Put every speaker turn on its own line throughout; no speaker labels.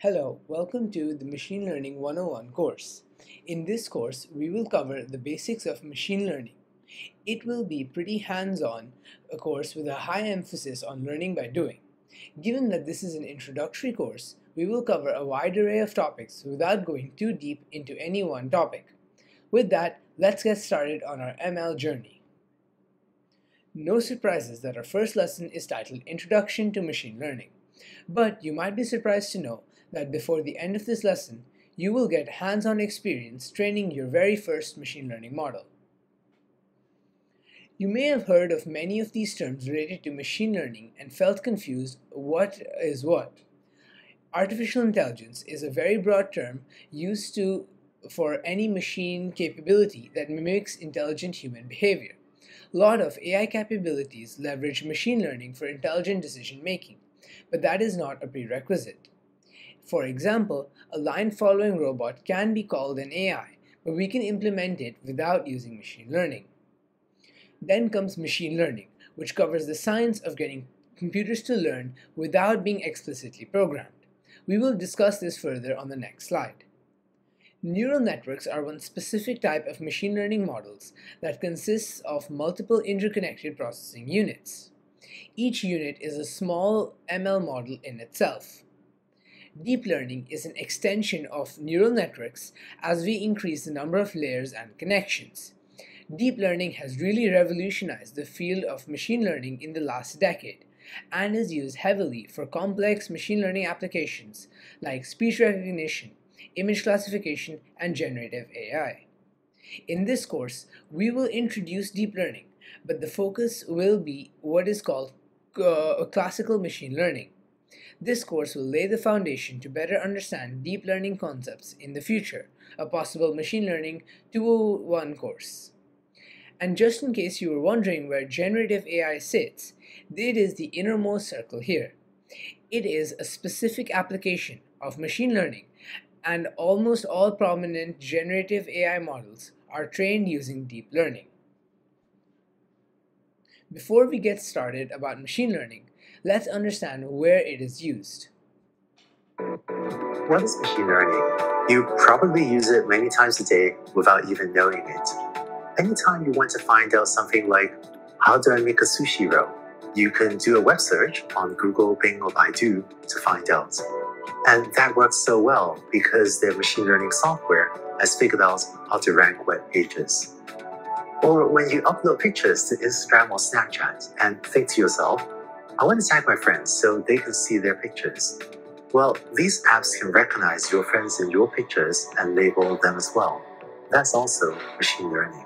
Hello, welcome to the Machine Learning 101 course. In this course, we will cover the basics of machine learning. It will be pretty hands-on, a course with a high emphasis on learning by doing. Given that this is an introductory course, we will cover a wide array of topics without going too deep into any one topic. With that, let's get started on our ML journey. No surprises that our first lesson is titled Introduction to Machine Learning. But you might be surprised to know that before the end of this lesson, you will get hands-on experience training your very first machine learning model. You may have heard of many of these terms related to machine learning and felt confused what is what. Artificial intelligence is a very broad term used for any machine capability that mimics intelligent human behavior. A lot of AI capabilities leverage machine learning for intelligent decision making, but that is not a prerequisite. For example, a line-following robot can be called an AI, but we can implement it without using machine learning. Then comes machine learning, which covers the science of getting computers to learn without being explicitly programmed. We will discuss this further on the next slide. Neural networks are one specific type of machine learning models that consists of multiple interconnected processing units. Each unit is a small ML model in itself. Deep learning is an extension of neural networks as we increase the number of layers and connections. Deep learning has really revolutionized the field of machine learning in the last decade and is used heavily for complex machine learning applications like speech recognition, image classification, and generative AI. In this course, we will introduce deep learning, but the focus will be what is called classical machine learning. This course will lay the foundation to better understand deep learning concepts in the future, a possible Machine Learning 201 course. And just in case you were wondering where generative AI sits, it is the innermost circle here. It is a specific application of machine learning, and almost all prominent generative AI models are trained using deep learning. Before we get started about machine learning, let's understand where it is used.
What is machine learning? You probably use it many times a day without even knowing it. Anytime you want to find out something like, how do I make a sushi roll? You can do a web search on Google, Bing, or Baidu to find out. And that works so well because their machine learning software has figured out how to rank web pages. Or when you upload pictures to Instagram or Snapchat and think to yourself, I want to tag my friends so they can see their pictures. Well, these apps can recognize your friends in your pictures and label them as well. That's also machine learning.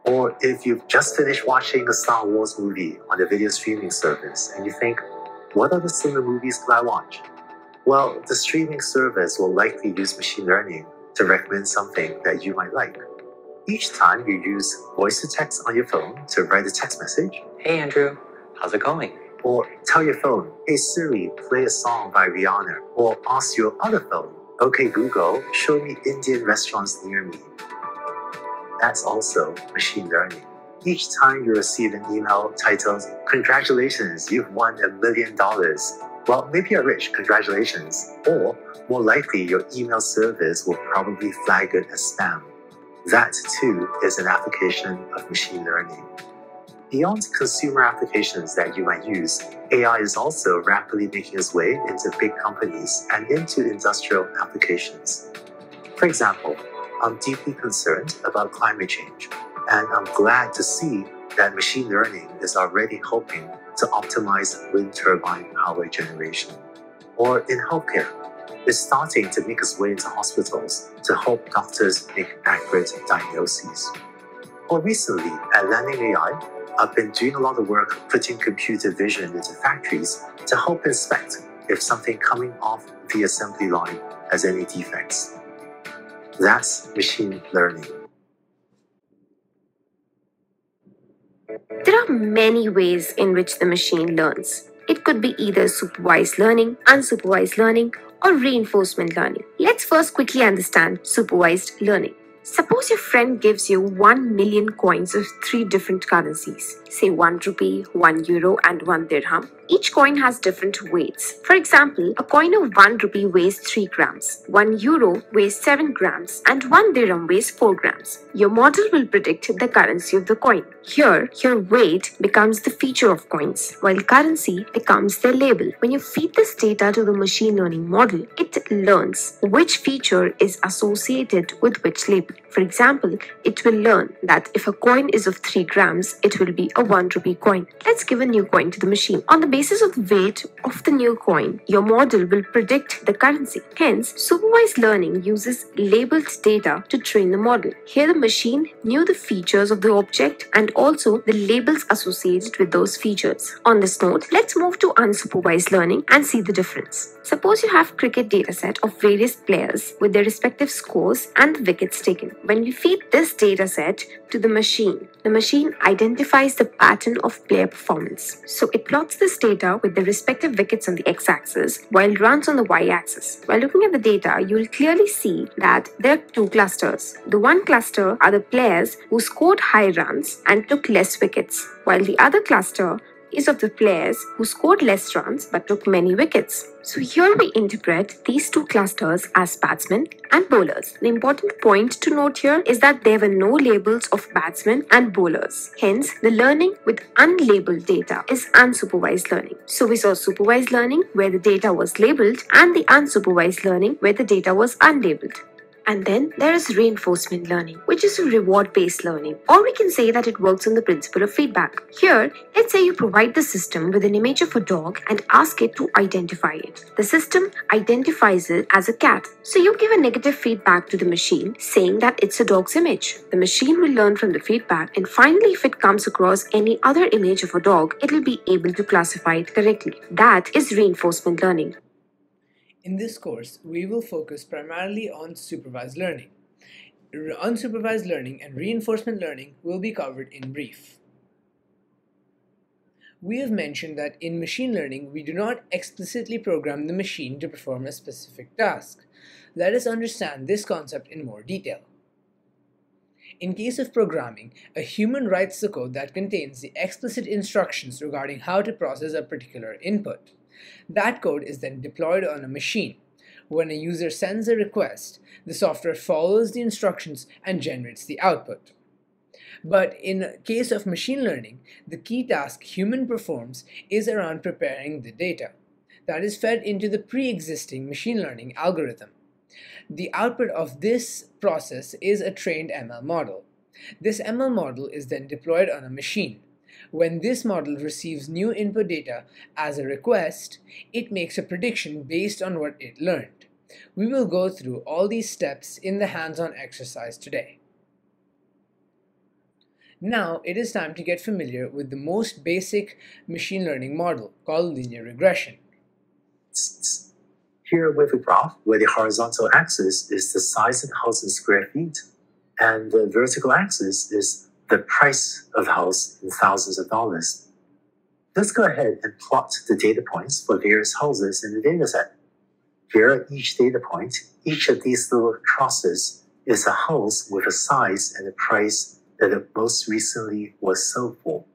Or if you've just finished watching a Star Wars movie on a video streaming service and you think, what other similar movies could I watch? Well, the streaming service will likely use machine learning to recommend something that you might like. Each time you use voice to text on your phone to write a text message,
Hey Andrew, how's it going?
Or tell your phone, hey Siri, play a song by Rihanna. Or ask your other phone, okay Google, show me Indian restaurants near me. That's also machine learning. Each time you receive an email titled, congratulations, you've won $1 million. Well, maybe you're rich, congratulations. Or more likely, your email service will probably flag it as spam. That too is an application of machine learning. Beyond consumer applications that you might use, AI is also rapidly making its way into big companies and into industrial applications. For example, I'm deeply concerned about climate change, and I'm glad to see that machine learning is already helping to optimize wind turbine power generation. Or in healthcare, it's starting to make its way into hospitals to help doctors make accurate diagnoses. Or recently, at Landing AI, I've been doing a lot of work putting computer vision into factories to help inspect if something coming off the assembly line has any defects. That's machine learning.
There are many ways in which the machine learns. It could be either supervised learning, unsupervised learning, or reinforcement learning. Let's first quickly understand supervised learning. Suppose your friend gives you 1 million coins of 3 different currencies, say 1 rupee, 1 euro, and 1 dirham. Each coin has different weights. For example, a coin of 1 rupee weighs 3 grams, 1 euro weighs 7 grams, and 1 dirham weighs 4 grams. Your model will predict the currency of the coin. Here, your weight becomes the feature of coins, while currency becomes their label. When you feed this data to the machine learning model, it learns which feature is associated with which label. For example, it will learn that if a coin is of 3 grams, it will be a 1 rupee coin. Let's give a new coin to the machine. On the basis of the weight of the new coin, your model will predict the currency. Hence, supervised learning uses labeled data to train the model. Here, the machine knew the features of the object and also the labels associated with those features. On this note, let's move to unsupervised learning and see the difference. Suppose you have cricket dataset of various players with their respective scores and wickets taken. When we feed this dataset to the machine identifies the pattern of player performance. So it plots this data with the respective wickets on the x-axis while runs on the y-axis. While looking at the data, you will clearly see that there are two clusters. The one cluster are the players who scored high runs and took less wickets, while the other cluster is of the players who scored less runs but took many wickets. So here we interpret these two clusters as batsmen and bowlers. The important point to note here is that there were no labels of batsmen and bowlers. Hence, the learning with unlabeled data is unsupervised learning. So we saw supervised learning where the data was labeled and the unsupervised learning where the data was unlabeled. And then there is reinforcement learning, which is a reward-based learning, or we can say that it works on the principle of feedback. Here, let's say you provide the system with an image of a dog and ask it to identify it. The system identifies it as a cat. So you give a negative feedback to the machine saying that it's a dog's image. The machine will learn from the feedback, and finally if it comes across any other image of a dog, it will be able to classify it correctly. That is reinforcement learning.
In this course, we will focus primarily on supervised learning. Unsupervised learning and reinforcement learning will be covered in brief. We have mentioned that in machine learning, we do not explicitly program the machine to perform a specific task. Let us understand this concept in more detail. In case of programming, a human writes the code that contains the explicit instructions regarding how to process a particular input. That code is then deployed on a machine. When a user sends a request, the software follows the instructions and generates the output. But in case of machine learning, the key task human performs is around preparing the data that is fed into the pre-existing machine learning algorithm. The output of this process is a trained ML model. This ML model is then deployed on a machine. When this model receives new input data as a request, it makes a prediction based on what it learned. We will go through all these steps in the hands-on exercise today. Now it is time to get familiar with the most basic machine learning model called linear regression.
Here we have a graph where the horizontal axis is the size of the house in square feet, and the vertical axis is the price of the house in thousands of dollars. Let's go ahead and plot the data points for various houses in the dataset. Here at each data point, each of these little crosses is a house with a size and a price that it most recently was sold for.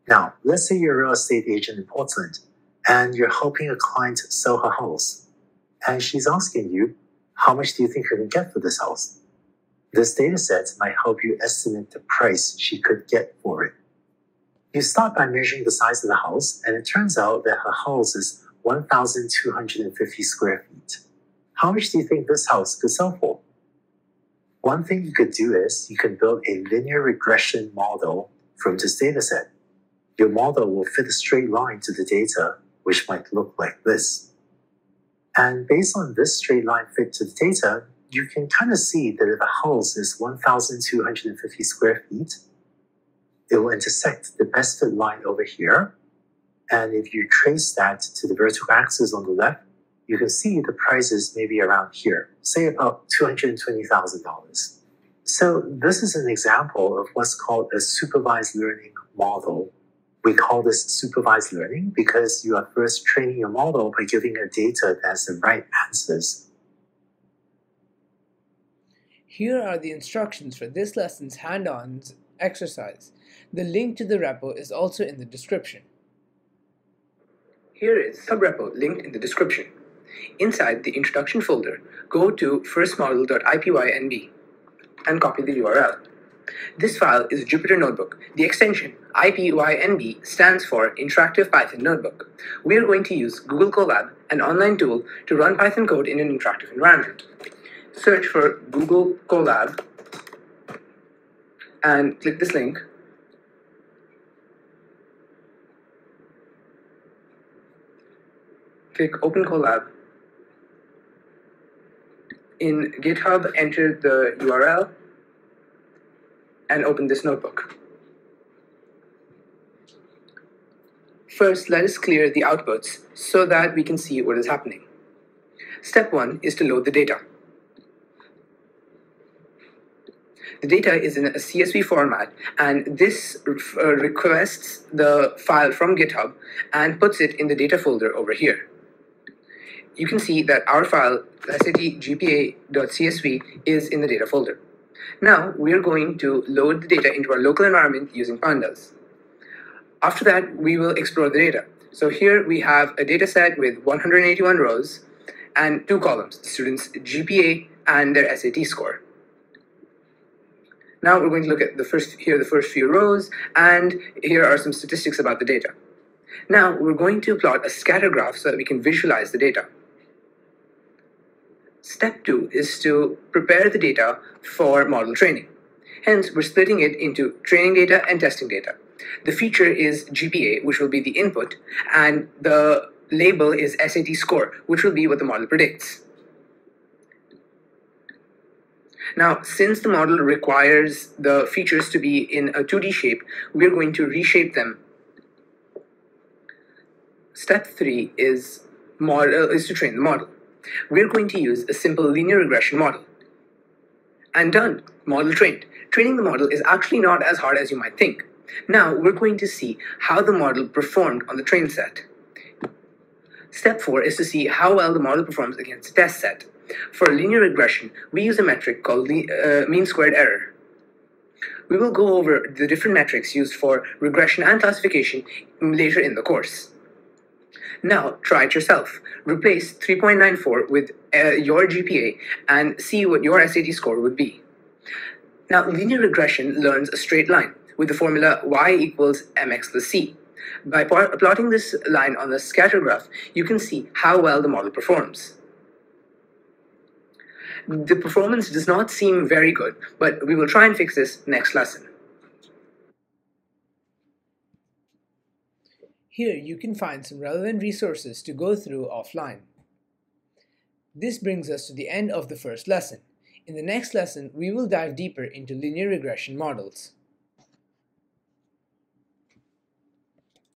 Now, let's say you're a real estate agent in Portland and you're helping a client sell her house. And she's asking you, how much do you think you can get for this house? This dataset might help you estimate the price she could get for it. You start by measuring the size of the house, and it turns out that her house is 1,250 square feet. How much do you think this house could sell for? One thing you could do is you can build a linear regression model from this dataset. Your model will fit a straight line to the data, which might look like this. And based on this straight line fit to the data, you can kind of see that if a house is 1,250 square feet, it will intersect the best fit line over here. And if you trace that to the vertical axis on the left, you can see the prices maybe around here, say about $220,000. So this is an example of what's called a supervised learning model. We call this supervised learning because you are first training your model by giving it data that has the right answers.
Here are the instructions for this lesson's hand-on exercise. The link to the repo is also in the description. Here is a subrepo linked in the description. Inside the introduction folder, go to firstmodel.ipynb and copy the URL. This file is a Jupyter Notebook. The extension IPYNB stands for Interactive Python Notebook. We are going to use Google Colab, an online tool, to run Python code in an interactive environment. Search for Google Colab and click this link. Click Open Colab. In GitHub, enter the URL and open this notebook. First, let us clear the outputs so that we can see what is happening. Step 1 is to load the data. The data is in a CSV format, and this requests the file from GitHub and puts it in the data folder over here. You can see that our file, satgpa.csv, is in the data folder. Now, we are going to load the data into our local environment using pandas. After that, we will explore the data. So here we have a data set with 181 rows and 2 columns, the students' GPA and their SAT score. Now we're going to look at the first few rows, and here are some statistics about the data. Now we're going to plot a scatter graph so that we can visualize the data. Step 2 is to prepare the data for model training. Hence, we're splitting it into training data and testing data. The feature is GPA, which will be the input, and the label is SAT score, which will be what the model predicts. Now, since the model requires the features to be in a 2D shape, we're going to reshape them. Step 3 is to train the model. We're going to use a simple linear regression model. And done, model trained. Training the model is actually not as hard as you might think. Now we're going to see how the model performed on the train set. Step 4 is to see how well the model performs against the test set. For linear regression, we use a metric called mean squared error. We will go over the different metrics used for regression and classification later in the course. Now, try it yourself. Replace 3.94 with your GPA and see what your SAT score would be. Now, linear regression learns a straight line with the formula y equals mx plus c. By plotting this line on the scatter graph, you can see how well the model performs. The performance does not seem very good, but we will try and fix this next lesson. Here you can find some relevant resources to go through offline. This brings us to the end of the first lesson. In the next lesson, we will dive deeper into linear regression models.